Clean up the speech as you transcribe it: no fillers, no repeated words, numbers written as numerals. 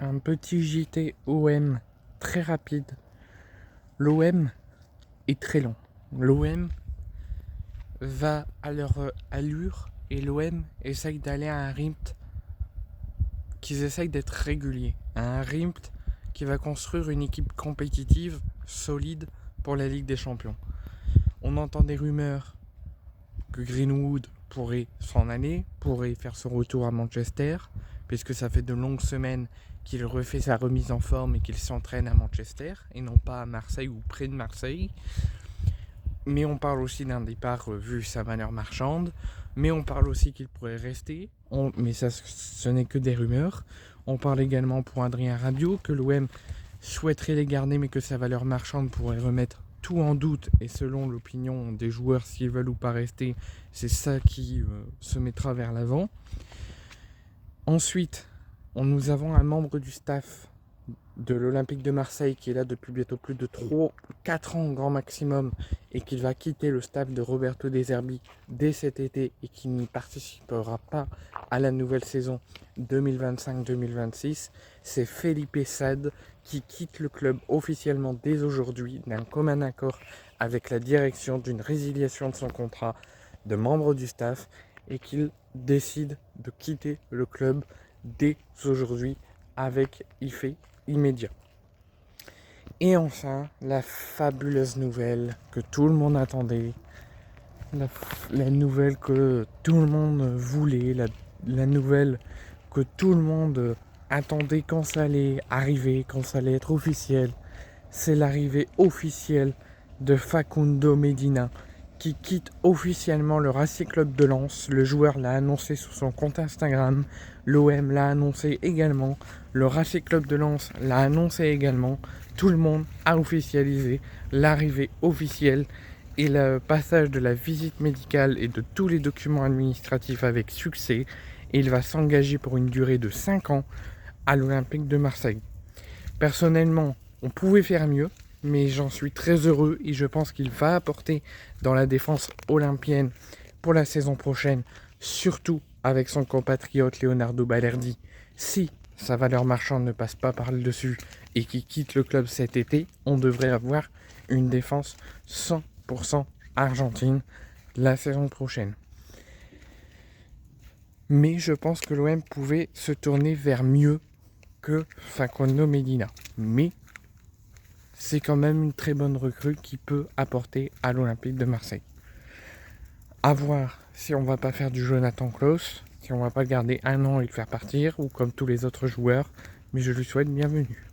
Un petit JT OM très rapide. L'OM est très long. L'OM va à leur allure et l'OM essaye d'aller à un rythme qu'ils essayent d'être réguliers. À un rythme qui va construire une équipe compétitive, solide pour la Ligue des Champions. On entend des rumeurs que Greenwood pourrait s'en aller, pourrait faire son retour à Manchester, puisque ça fait de longues semaines qu'il refait sa remise en forme et qu'il s'entraîne à Manchester et non pas à Marseille ou près de Marseille. Mais on parle aussi d'un départ vu sa valeur marchande, mais on parle aussi qu'il pourrait rester, mais ça ce n'est que des rumeurs. On parle également pour Adrien Rabiot que l'OM souhaiterait les garder mais que sa valeur marchande pourrait remettre tout en doute, et selon l'opinion des joueurs, s'ils veulent ou pas rester, c'est ça qui se mettra vers l'avant. Ensuite, nous avons un membre du staff de l'Olympique de Marseille qui est là depuis bientôt plus de 4 ans grand maximum et qui va quitter le staff de Roberto De Zerbi dès cet été et qui n'y participera pas à la nouvelle saison 2025-2026. C'est Felipe Sad qui quitte le club officiellement dès aujourd'hui d'un commun accord avec la direction d'une résiliation de son contrat de membre du staff et qu'il décide de quitter le club dès aujourd'hui avec effet immédiat. Et enfin, la fabuleuse nouvelle que tout le monde attendait, la nouvelle que tout le monde voulait, la nouvelle que tout le monde attendait quand ça allait arriver, quand ça allait être officiel, c'est l'arrivée officielle de Facundo Medina qui quitte officiellement le Racing Club de Lens. Le joueur l'a annoncé sur son compte Instagram, l'OM l'a annoncé également, le Racing Club de Lens l'a annoncé également. Tout le monde a officialisé l'arrivée officielle et le passage de la visite médicale et de tous les documents administratifs avec succès. Et il va s'engager pour une durée de 5 ans à l'Olympique de Marseille. Personnellement, on pouvait faire mieux, mais j'en suis très heureux et je pense qu'il va apporter dans la défense olympienne pour la saison prochaine, surtout avec son compatriote Leonardo Balerdi. Si sa valeur marchande ne passe pas par le dessus et qu'il quitte le club cet été, on devrait avoir une défense 100% argentine la saison prochaine. Mais je pense que l'OM pouvait se tourner vers mieux que Facundo Medina. Mais c'est quand même une très bonne recrue qui peut apporter à l'Olympique de Marseille. À voir si on va pas faire du Jonathan Klaus, si on va pas le garder un an et le faire partir, ou comme tous les autres joueurs, mais je lui souhaite bienvenue.